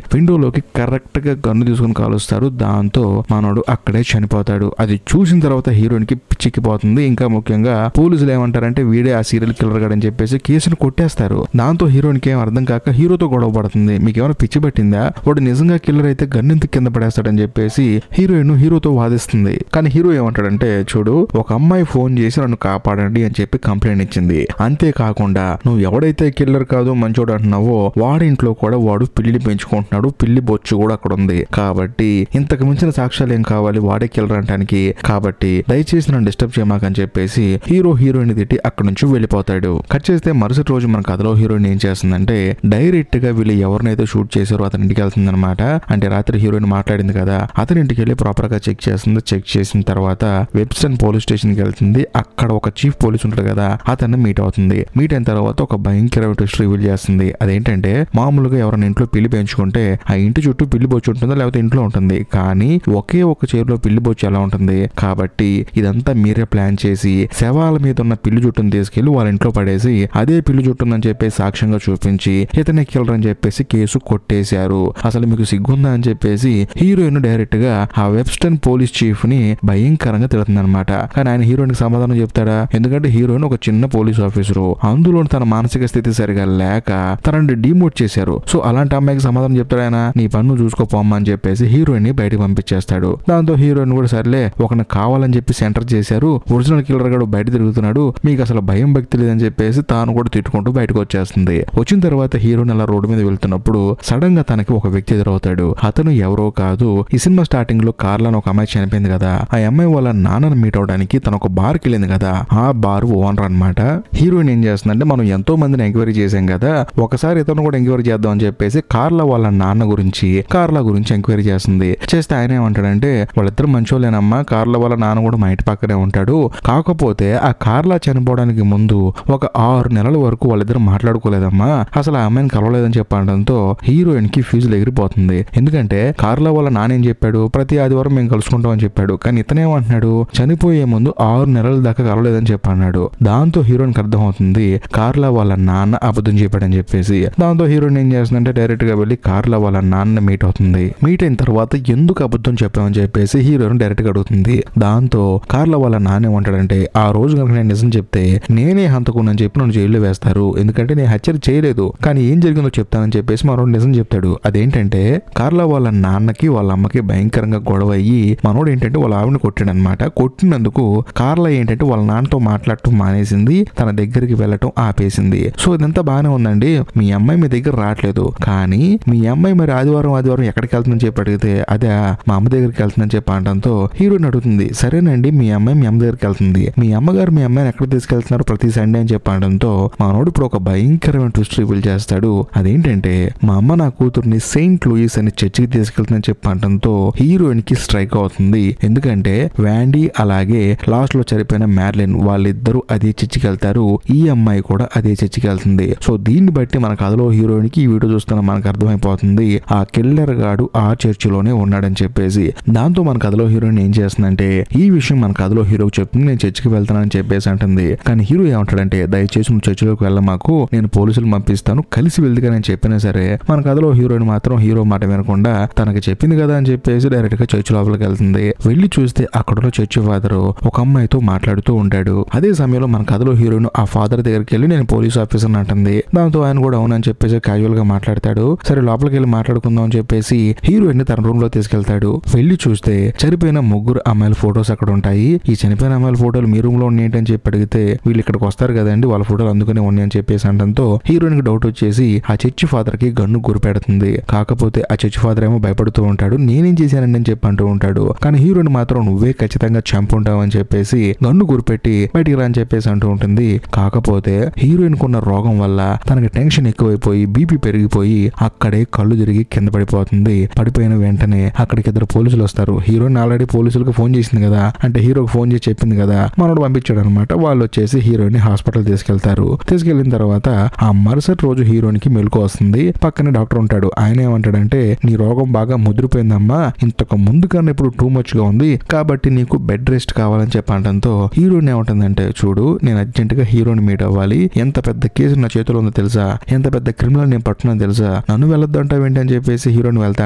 విండోలోకి కరెక్ట్ గా గన్ను తీసుకుని కాలుస్తారు. దాంతో మనోడు అక్కడే చనిపోతాడు. అది చూసిన తర్వాత హీరోయిన్ కి పిచ్చిక్కిపోతుంది. ఇంకా ముఖ్యంగా పోలీసులు ఏమంటారంటే వీడే ఆ సీరియల్ కిల్లర్ గాడని చెప్పేసి కేసును కొట్టేస్తారు. దాంతో హీరోయిన్ కి ఏం అర్థం కాక హీరోతో గొడవ పడుతుంది. మీకేమైనా పిచ్చి పట్టిందా, వాడు నిజంగా కిల్లర్ అయితే గన్నెందుకు కింద పడేస్తాడని చెప్పేసి హీరోయిన్ హీరోతో వాదిస్తుంది. కానీ హీరో ఏమంటాడంటే, చూడు ఒక అమ్మాయి ఫోన్ చేసి నన్ను కాపాడండి అని చెప్పి కంప్లైంట్ ఇచ్చింది. అంతేకాకుండా నువ్వు ఎవడైతే కిల్లర్ కాదు మంచోడు అంటున్నావో వాడి ఇంట్లో కూడా వాడు పిల్లిని పెంచుకుంటున్నాడు, పిల్లి బొచ్చు కూడా అక్కడ ఉంది. కాబట్టి ఇంతకు మించిన సాక్ష్యాలు ఏం కావాలి వాడే కిల్లర్ అంటానికి. కాబట్టి దయచేసి నన్ను డిస్టర్బ్ చేయమాకని చెప్పేసి హీరోయిన్ తిట్టి అక్కడ నుంచి వెళ్ళిపోతాడు. కట్ చేస్తే మరుసటి రోజు మన కథలో హీరోయిన్ ఏం చేస్తుందంటే డైరెక్ట్ గా వీళ్ళు ఎవరినైతే షూట్ చేశారో అతని ఇంటికి వెళ్తుంది అనమాట. అంటే రాత్రి హీరోయిన్ మాట్లాడింది కదా, అతని ఇంటికి వెళ్ళి ప్రాపర్ గా చెక్ చేస్తుంది. చెక్ చేసిన తర్వాత వెబ్స్టన్ పోలీస్ స్టేషన్ కి వెళ్తుంది. అక్కడ ఒక చీఫ్ పోలీస్ ఉంటాడు కదా, అతన్ని మీట్ అవుతుంది. మీట్ అయిన తర్వాత ఒక భయంకరమైన ట్విస్ట్ రివీల్ చేస్తుంది. అదేంటంటే మామూలుగా ఎవరైనా ఇంట్లో పిల్లి పెంచుకుంటే ఆ ఇంటి చుట్టూ పిల్లి బొచ్చు ఉంటుందా లేకపోతే ఇంట్లో ఉంటుంది, కానీ ఒకే ఒక చైర్లో పిల్లి బొచ్చు ఎలా ఉంటుంది. కాబట్టి ఇదంతా మీరే ప్లాన్ చేసి శవాల మీద ఉన్న పిల్లి జుట్టును తీసుకెళ్లి వాళ్ళ ఇంట్లో పడేసి అదే పిల్లి జుట్టుందని చెప్పేసి సాక్ష్యంగా చూపించి ఇతనే కిల్లర్ అని చెప్పేసి కేసు కొట్టేశారు. అసలు మీకు సిగ్గుందా అని చెప్పేసి హీరోయిన్ డైరెక్ట్ గా ఆ వెబ్స్టన్ పోలీస్ చీఫ్ ని భయంకరంగా తిడుతుంది అనమాట. కానీ ఆయన హీరోయిన్ కి సమాధానం చెప్తాడా, ఎందుకంటే హీరోయిన్ ఒక చిన్న పోలీస్ ఆఫీసరు, అందులో తన మానసిక స్థితి సరిగా లేక తనని డిమోట్ చేశారు. సో అలాంటి అమ్మాయికి సమాధానం చెప్తాడు ఆయన, నీ పన్ను చూసుకోపోమ్మా అని చెప్పేసి హీరోయిన్ ని బయటకు పంపించేస్తాడు. దాంతో హీరోయిన్ కూడా సర్లే ఒకరిని కావాలని చెప్పి సెంటర్ చేశారు, ఒరిజినల్ కిల్లర్ గాడు బయట తిరుగుతున్నాడు, మీకు అసలు భయం భక్తి లేదని చెప్పేసి తాను కూడా తిట్టుకుంటూ బయటకు వచ్చేస్తుంది. వచ్చిన తర్వాత హీరోయిన్ అలా రోడ్డు మీద వెళ్తున్నప్పుడు సడన్ గా తనకి ఒక వ్యక్తి ఎదురవుతాడు. అతను ఎవరో కాదు, ఈ సినిమా స్టార్టింగ్ లో కార్లో ఒక అమ్మాయి చనిపోయింది కదా, ఆ అమ్మాయి వాళ్ళ నాన్నను మీట్ అవడానికి తను ఒక బార్ కి వెళ్ళింది కదా, ఆ బార్ ఓనర్ అనమాట. హీరోయిన్ ఏం చేస్తుందంటే మనం ఎంతో మందిని ఎంక్వైరీ చేసాం కదా, ఒకసారి ఇతను కూడా ఎంక్వైరీ చేద్దాం అని చెప్పేసి కార్లో వాళ్ళ నాన్న గురించి కార్ల గురించి ఎంక్వైరీ చేస్తుంది. చేస్తే ఆయన ఏమంటాడంటే వాళ్ళిద్దరు మంచోళ్ళేనమ్మా, కార్ల వాళ్ళ నాన్న కూడా మా ఇంటి పక్కనే ఉంటాడు, కాకపోతే ఆ కార్లా చనిపోవడానికి ముందు ఒక 6 నెలల వరకు వాళ్ళిద్దరు మాట్లాడుకోలేదమ్మా, అసలు ఆ అమ్మాయిని కలవలేదని చెప్పడంతో హీరోయిన్ కి ఫీజులు ఎగిరిపోతుంది. ఎందుకంటే కార్లో వాళ్ళ నాన్న ఏం చెప్పాడు, ప్రతి ఆదివారం మేము కలుసుకుంటాం అని చెప్పాడు, కానీ ఇతనేమంటున్నాడు చనిపోయే ముందు 6 నెలల దాకా కలవలేదని చెప్పన్నాడు. దాంతో హీరోయిన్ కి అర్థమవుతుంది కార్లో వాళ్ళ నాన్న అబద్ధం చెప్పాడని చెప్పేసి. దాంతో హీరోయిన్ ఏం చేస్తుందంటే డైరెక్ట్ గా వెళ్ళి కార్లో వాళ్ళ నాన్న మీట్ అవుతుంది. మీట్ అయిన తర్వాత ఎందుకు అబద్ధం చెప్పామని చెప్పేసి హీరోయిన్ డైరెక్ట్ గా అడుగుతుంది. దాంతో కార్లో వాళ్ళ నాన్న ఏమంటాడంటే ఆ రోజు కనుక నేను నిజం చెప్తే నేనే హంతకునని చెప్పి నన్ను జైల్లో వేస్తారు, ఎందుకంటే నేను హత్య చేయలేదు, కానీ ఏం జరిగిందో చెప్తానని చెప్పేసి మనోడు నిజం చెప్తాడు. అదేంటంటే కార్లో వాళ్ళ నాన్నకి వాళ్ళ అమ్మకి భయంకరంగా గొడవ అయ్యి మనోడు ఏంటంటే వాళ్ళ ఆవిడని కొట్టాడు అనమాట. కొట్టినందుకు కార్లో ఏంటంటే వాళ్ళ నాన్నతో మాట్లాడటం మానేసింది, తన దగ్గరికి వెళ్ళటం ఆపేసింది. సో ఇదంతా బాగానే ఉందండి, మీ అమ్మాయి మీ దగ్గర రావట్లేదు, కానీ మీ అమ్మాయి మరి ఆదివారం ఎక్కడికి వెళ్తుందని చెప్పి అడిగితే అదే మా అమ్మ దగ్గరికి వెళ్తుందని చెప్పి అనడంతో హీరోయిన్ అడుగుతుంది, సరేనండి మీ అమ్మాయి మీ అమ్మ దగ్గరికి వెళ్తుంది, మీ అమ్మగారు మీ అమ్మాయిని ఎక్కడ తీసుకెళ్తున్నారు ప్రతి సండే అని చెప్పి అనడంతో మనోడు ఇప్పుడు ఒక భయంకరమైన ట్విస్ట్ రివీల్ చేస్తాడు. అదేంటంటే మా అమ్మ నా కూతుర్ని సెయింట్ లూయిస్ అని చర్చికి తీసుకెళ్తుందని చెప్పి అనడంతో హీరోయిన్ కి స్ట్రైక్ అవుతుంది. ఎందుకంటే వ్యాండీ అలాగే లాస్ట్ లో చనిపోయిన మ్యార్లిన్ వాళ్ళిద్దరూ అదే చర్చికి వెళ్తారు, ఈ అమ్మాయి కూడా అదే చర్చికి వెళ్తుంది. సో దీన్ని బట్టి మన కథలో హీరోయిన్ కి ఈ వీడియో చూస్తున్న మనకు అర్థమైపోతుంది ఆ కిల్లర్ గాడు ఆ చర్చిలోనే ఉన్నాడని చెప్పేసి. దాంతో మన కథలో హీరోయిన్ ఏం చేస్తుందంటే ఈ విషయం మన కథలో హీరోకి చెప్తుంది, నేను చర్చికి వెళ్తానని చెప్పేసి అంటుంది. కానీ హీరో ఏమంటాడంటే దయచేసి నువ్వు చర్చిలోకి వెళ్ళమాకు, నేను పోలీసులు పంపిస్తాను, కలిసి వెళ్తుగా నేను చెప్పినా సరే. మన కథలో హీరోయిన్ మాత్రం హీరో మాట వినకుండా తనకి చెప్పింది కదా అని చెప్పేసి డైరెక్ట్ గా చర్చి లోపలికి వెళ్తుంది. వెళ్లి చూస్తే అక్కడ చర్చి ఫాదర్ ఒక అమ్మాయితో మాట్లాడుతూ ఉంటాడు. అదే సమయంలో మన కథలో హీరోయిన్ ఆ ఫాదర్ దగ్గరికి వెళ్ళి నేను పోలీస్ ఆఫీసర్ అంటుంది. దాంతో ఆయన కూడా అవునని చెప్పేసి క్యాజువల్ గా మాట్లాడతాడు. సరే లోపలికి వెళ్ళి మాట్లాడుకుందాం అని చెప్పేసి హీరోయిన్ తన రూమ్ లో తీసుకెళ్తాడు. వెళ్లి చూస్తే చనిపోయిన 3 అమ్మాయిల ఫోటోస్ అక్కడ ఉంటాయి. ఈ చనిపోయిన అమ్మాయిల ఫోటోలు మీ రూమ్ లో ఉన్నాయని చెప్పి అడిగితే వీళ్ళు ఇక్కడికి వస్తారు కదండి వాళ్ళ ఫోటోలు అందుకనే ఉన్నాయని చెప్పేసి అనడంతో హీరోయిన్ కి డౌట్ వచ్చేసి ఆ చర్చి ఫాదర్ కి గన్ను గురిపెడుతుంది. కాకపోతే ఆ చర్చి ఫాదర్ ఏమో భయపడుతూ ఉంటాడు, నేనేం చేశానండి అని చెప్పి అంటూ ఉంటాడు. కానీ హీరోయిన్ మాత్రం నువ్వే ఖచ్చితంగా చంపుంటావు అని చెప్పేసి గన్ను గురిపెట్టి బయటికి రా అని చెప్పేసి అంటూ ఉంటుంది. కాకపోతే హీరోయిన్ కున్న రోగం వల్ల తనకి టెన్షన్ ఎక్కువైపోయి బీపీ పెరిగిపోయి అక్కడే కళ్ళు తిరిగి కింద పడిపోతుంది. పడిపోయిన వెంటనే అక్కడికి 2 పోలీసులు వస్తారు. హీరోయిన్ ఆల్రెడీ పోలీసులకు ఫోన్ చేసింది కదా, అంటే హీరోకి ఫోన్ చేసి చెప్పింది కదా, మనోడు పంపించాడు అనమాట. వాళ్ళు వచ్చేసి హీరోయిన్ హాస్పిటల్ తీసుకెళ్తారు. తీసుకెళ్లిన తర్వాత ఆ మరుసటి రోజు హీరోయిన్ కి మెలకు వస్తుంది. పక్కనే డాక్టర్ ఉంటాడు. ఆయన ఏమంటాడంటే నీ రోగం బాగా ముదిరిపోయిందమ్మా, ఇంతకు ముందు కన్నా ఇప్పుడు టూ మచ్ గా ఉంది, కాబట్టి నీకు బెడ్ రెస్ట్ కావాలని చెప్పడంతో హీరోయిన్ ఏమంటుందంటే చూడు నేను అర్జెంట్ గా హీరోని మీట్ అవ్వాలి, ఎంత పెద్ద కేసు నా చేతిలో ఉందో తెలుసా, ఎంత పెద్ద క్రిమినల్ నేను పట్టుకున్నా తెలుసా, నన్ను వెళ్ళొద్దు అంటావేంటి అని చెప్పేసి హీరోయిన్ వెళ్తా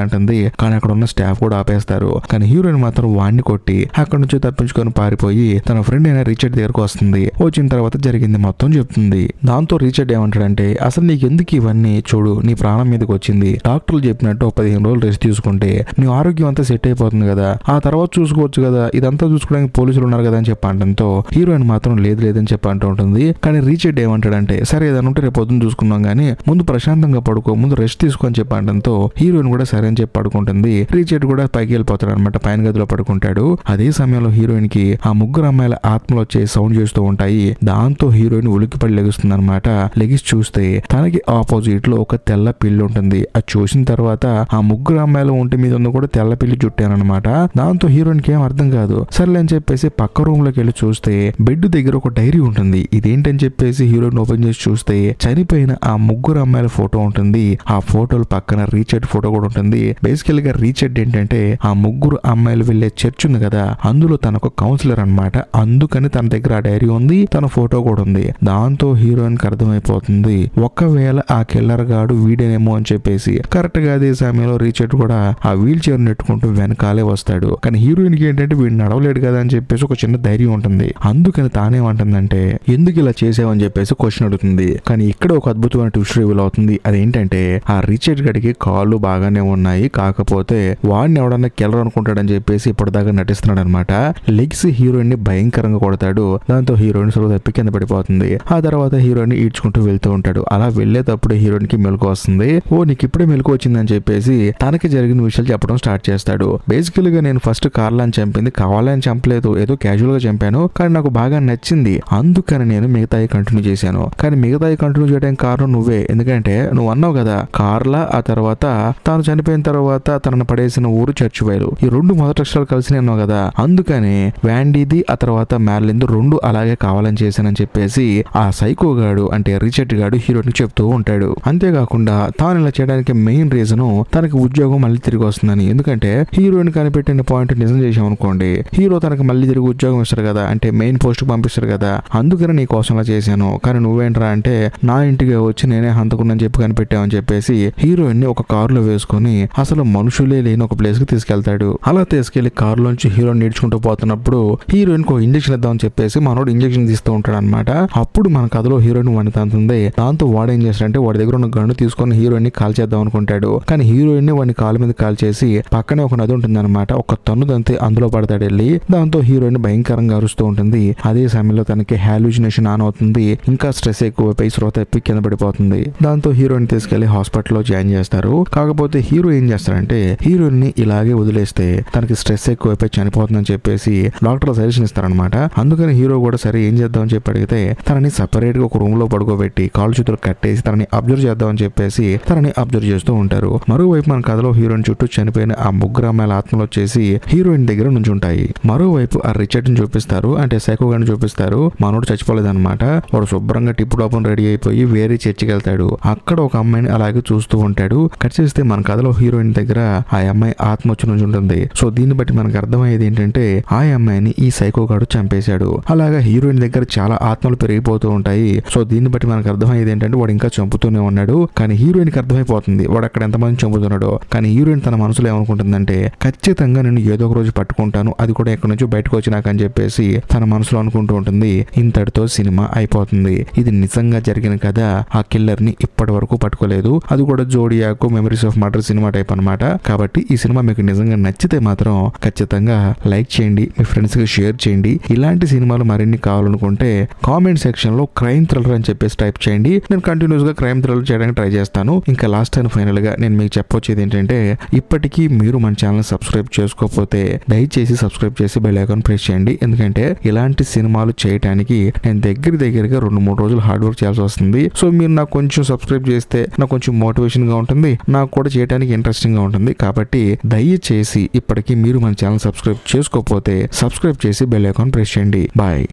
అంటుంది. కానీ అక్కడ ఉన్న స్టాఫ్ కూడా ఆపేస్తారు. కానీ హీరోయిన్ మాత్రం వాడిని కొట్టి అక్కడ నుంచి తప్పించుకొని పారిపోయి తన ఫ్రెండ్ అయిన రిచర్డ్ దగ్గరకు వస్తుంది. వచ్చిన తర్వాత జరిగింది మొత్తం చెప్తుంది. దాంతో రిచర్డ్ ఏమంటాడంటే, అసలు నీకు ఎందుకు ఇవన్నీ, చూడు నీ ప్రాణం మీదకి వచ్చింది, డాక్టర్లు చెప్పినట్టు 15 రోజులు రెస్ట్ తీసుకుంటే నీ ఆరోగ్యం అంతా సెట్ అయిపోతుంది కదా, ఆ తర్వాత చూసుకోవచ్చు కదా, ఇదంతా చూసుకోవడానికి పోలీసులు ఉన్నారు కదా అని చెప్పడంతో హీరోయిన్ మాత్రం లేదు లేదని చెప్పంటూ ఉంటుంది. కానీ రిచర్డ్ ఏమంటాడంటే, సరే ఏదైనా ఉంటే రేపు పొద్దున్న చూసుకున్నాం గానీ ముందు ప్రశాంతంగా పడుకో, ముందు రెస్ట్ తీసుకొని చెప్పడంతో హీరోయిన్ కూడా సరే అని చెప్పి పడుకుంటుంది. రిచర్డ్ కూడా పైకి వెళ్ళిపోతాడు అనమాట, పైన గదిలో పడుకుంటాడు. అదే సమయంలో హీరోయిన్ కి ఆ ముగ్గురు అమ్మాయిల ఆత్మలు వచ్చే సౌండ్ చేస్తూ ఉంటాయి. దాంతో హీరోయిన్ ఉలిక్కిపడి లెగుస్తుంది అనమాట. లెగిసి చూస్తే తనకి ఆపోజిట్ లో ఒక తెల్ల పిల్లి ఉంటుంది. అది చూసిన తర్వాత ఆ ముగ్గురు అమ్మాయిల ఒంటి మీద ఉన్న కూడా తెల్ల పిల్లి చుట్టానమాట. దాంతో హీరోయిన్ కి ఏం అర్థం కాదు. సర్లే అని చెప్పేసి పక్క రూమ్ లోకి వెళ్ళి చూస్తే బెడ్ దగ్గర ఒక డైరీ ఉంటుంది. ఇదేంటని చెప్పేసి హీరోయిన్ ఓపెన్ చేసి చూస్తే చనిపోయిన ఆ ముగ్గురు అమ్మాయిల ఫోటో ఉంటుంది. ఆ ఫోటోల పక్కన రీచర్డ్ ఫోటో కూడా ఉంటుంది. బేసికల్ గా రీచర్డ్ ఏంటంటే ఆ ముగ్గురు అమ్మాయిలు వెళ్లే చర్చ్ ఉంది కదా, అందులో తనకు కౌన్సిలర్ అనమాట. అందుకని తన దగ్గర ఆ డైరీ ఉంది, తన ఫోటో కూడా ఉంది. దాంతో హీరోయిన్ కి అర్థమైపోతుంది ఒకవేళ ఆ కిల్లర్ గాడు వీడేనేమో అని చెప్పేసి. కరెక్ట్ గా అదే సమయంలో రీచర్డ్ కూడా ఆ వీల్ చైర్ నెట్టుకుంటూ వెనకాలే వస్తాడు. కానీ హీరోయిన్ కి ఏంటంటే వీడు నడవలేడు కదా అని చెప్పేసి ఒక చిన్న ధైర్యం ఉంటుంది. అందుకని తానేమంటుందంటే, ఎందుకు ఇలా చేసావని చెప్పేసి క్వశ్చన్ అడుగుతుంది. కానీ ఇక్కడ ఒక అద్భుతమైన ట్విస్ట్ రివీల్ అవుతుంది. అదేంటంటే ఆ రిచర్డ్ గడికి కాళ్ళు బాగానే ఉన్నాయి, కాకపోతే వాడిని ఎవడన్నా కిల్లర్ అనుకుంటాడని చెప్పేసి ఇప్పటిదాకా నటిస్తున్నాడు అనమాట. లెగ్స్ హీరోయిన్ ని భయంకరంగా కొడతాడు. దాంతో హీరోయిన్ సొరవ తప్పి కింద పడిపోతుంది. ఆ తర్వాత హీరోయిన్ ఈడ్చుకుంటూ వెళ్తూ ఉంటాడు. అలా వెళ్లేటప్పుడు హీరోయిన్ కి మెలకు వస్తుంది. ఓ నీకు ఇప్పుడే మెలకు వచ్చిందని చెప్పేసి తనకి జరిగిన విషయాలు చెప్పడం స్టార్ట్ చేస్తాడు. బేసికల్ గా నేను ఫస్ట్ కార్లాని చంపింది కావాలని చంపలేదు, ఏదో క్యాజువల్ గా చంపాను, కానీ నాకు బాగా నచ్చింది, అందుకని నేను మిగతాయి కంటిన్యూ చేశాను. కానీ మిగతాయి కంటిన్యూ చేయడానికి కారణం నువ్వే. ఎందుకంటే నువ్వు అన్నావు కదా కార్లా ఆ తర్వాత తాను చనిపోయిన తర్వాత తనను పడేసిన ఊరు చర్చ్ వైరు, ఈ రెండు మొదటి అక్షరాలు కలిసి అన్నావు కదా, అందుకని వ్యాండీది ఆ తర్వాత మ్యార్లిన్ రెండు అలాగే కావాలని చేశానని చెప్పేసి ఆ సైకో గాడు అంటే రిచర్డ్ గాడు హీరోయిన్ చెప్తూ ఉంటాడు. అంతేకాకుండా తాను ఇలా చేయడానికి మెయిన్ రీజన్ తనకి ఉద్యోగం మళ్ళీ తిరిగి వస్తుందని. ఎందుకంటే హీరోయిన్ కనిపెట్టిన పాయింట్ నిజం చేసామనుకోండి, హీరో తనకి మళ్ళీ తిరిగి ఉద్యోగం ఇస్తారు కదా, అంటే మెయిన్ పోస్ట్ పంపిస్తారు కదా, అందుకని నీ కోసం అలా చేశాను. కానీ నువ్వేంట్రా అంటే నా ఇంటికి వచ్చి నేనే హంతకున్నని చెప్పి కనిపెట్టావని చెప్పేసి హీరోయిన్ ని ఒక కారులో వేసుకుని అసలు మనుషులే లేని ఒక ప్లేస్ కి తీసుకెళ్తాడు. అలా తీసుకెళ్లి కారులోంచి హీరోయిన్ నేర్చుకుంటూ పోతున్నప్పుడు హీరోయిన్ కు ఇంజక్షన్ ఇద్దామని చెప్పేసి మనోడు ఇంజక్షన్ తీస్తూ ఉంటాడు అనమాట. అప్పుడు మన కథలో హీరోయిన్ వాడిని తంతుంది. దాంతో వాడు ఏం చేస్తాడంటే వాడి దగ్గర ఉన్న గన్ను తీసుకొని హీరోయిన్ ని కాల్ చేద్దాం అనుకుంటాడు. కానీ హీరోయిన్ ని వాడిని కాలు మీద కాల్ చేసి పక్కనే ఒక నది ఉంటుంది అనమాట, ఒక తన్ను దంతే అందులో పడతాడు వెళ్ళి. దాంతో హీరోయిన్ భయంకరంగా అరుస్తూ ఉంటుంది. అదే సమయంలో తనకి హాల్యూజినేషన్ ఆన్ అవుతుంది. ఇంకా స్ట్రెస్ ఎక్కువైపోయి స్రోత ఎప్పి కింద పడిపోతుంది. దాంతో హీరోయిన్ తీసుకెళ్లి హాస్పిటల్లో జాయిన్ చేస్తారు. కాకపోతే హీరో ఏం చేస్తారంటే హీరోయిన్ ని ఇలాగే వదిలేస్తే తనకి స్ట్రెస్ ఎక్కువైపోయి చనిపోతుందని చెప్పేసి డాక్టర్ సజెషన్ ఇస్తారనమాట. అందుకని హీరో కూడా సరే ఏం చేద్దామని చెప్పి అడిగితే తనని సపరేట్ గా ఒక రూమ్ లో పడుకోబెట్టి కాళ్ళు చేతులు కట్టేసి తనని అబ్జర్వ్ చేద్దామని చెప్పేసి తనని అబ్జర్వ్ చేస్తూ ఉంటారు. మరోవైపు మన కథలో హీరోయిన్ చుట్టూ చనిపోయిన ఆ ముగ్గురు అమ్మాయిల ఆత్మలు వచ్చేసి హీరోయిన్ దగ్గర నుంచి ఉంటాయి. మరోవైపు ఆ రిచర్డ్ ని చూపిస్తారు, అంటే సైకో గాని చూపిస్తారు. మనోడు చచ్చిపోలేదన్నమాట. వాడు శుభ్రంగా టిప్ టాప్ రెడీ అయిపోయి వేరే చర్చికి వెళ్తాడు. అక్కడ ఒక అమ్మాయిని అలాగే చూస్తూ ఉంటాడు. కట్ చేస్తే మన కథలో హీరోయిన్ దగ్గర ఆ అమ్మాయి ఆత్మ వచ్చి నుంచి ఉంటుంది. సో దీన్ని బట్టి మనకు అర్థమయ్యేది ఏంటంటే ఆ అమ్మాయిని ఈ సైకో గాడు చంపేశాడు. అలాగా హీరోయిన్ దగ్గర చాలా ఆత్మలు పెరిగిపోతూ ఉంటాయి. సో దీన్ని బట్టి మనకు అర్థమయ్యేది ఏంటంటే వాడు ఇంకా చంపుతూనే ఉన్నాడు. కానీ హీరోయిన్ కి అర్థమైపోతుంది వాడు అక్కడ ఎంతమంది చంపుతున్నాడో. కానీ హీరోయిన్ తన మనసులో ఏమనుకుంటుందంటే ఖచ్చితంగా నేను ఏదో ఒక రోజు పట్టుకుంటాను, అది కూడా ఎక్కడి నుంచో బయటకు వచ్చినాకని చెప్పేసి తన మనసులో అనుకుంటూ ఉంటుంది. ఇంతటితో సినిమా అయిపోతుంది. ఇది నిజంగా జరిగిన కథ. ఆ కిల్లర్ ని ఇప్పటి వరకు పట్టుకోలేదు. అది కూడా zodiac memories of murder cinema type అనమాట. కాబట్టి ఈ సినిమా మీకు నిజంగా నచ్చితే మాత్రం ఖచ్చితంగా లైక్ చేయండి, మీ ఫ్రెండ్స్ కి షేర్ చేయండి. ఇలాంటి సినిమాలు మరిన్ని కావాలనుకుంటే కామెంట్ సెక్షన్ లో క్రైమ్ థ్రిల్లర్ అని చెప్పేసి టైప్ చేయండి. నేను కంటిన్యూస్ గా క్రైమ్ థ్రిల్లర్ చేయడానికి ట్రై చేస్తాను. ఇంకా లాస్ట్ అండ్ ఫైనల్ గా నేను మీకు చెప్పొచ్చేది ఏంటంటే ఇప్పటికీ మీరు మన ఛానల్ సబ్స్క్రైబ్ చేసుకోకపోతే దయచేసి సబ్స్క్రైబ్ చేసి బెల్ ఐకాన్ ప్రెస్ చేయండి. ఎందుకంటే ఇలాంటి సినిమాలు చేయడానికి నేను దగ్గరగా 2-3 రోజులు హార్డ్ వర్క్ చేయాల్సి వస్తుంది. సో మీరు నాకు కొంచెం సబ్స్క్రైబ్ చేస్తే నాకు కొంచెం మోటివేషన్ గా ఉంటుంది, నాకు కూడా చేయడానికి ఇంట్రెస్టింగ్ గా ఉంటుంది. కాబట్టి దయచేసి ఇప్పటికీ మీరు మన ఛానల్ సబ్స్క్రైబ్ చేసుకోకపోతే సబ్స్క్రైబ్ చేసి బెల్ ఐకాన్ ప్రెస్ చేయండి. బాయ్.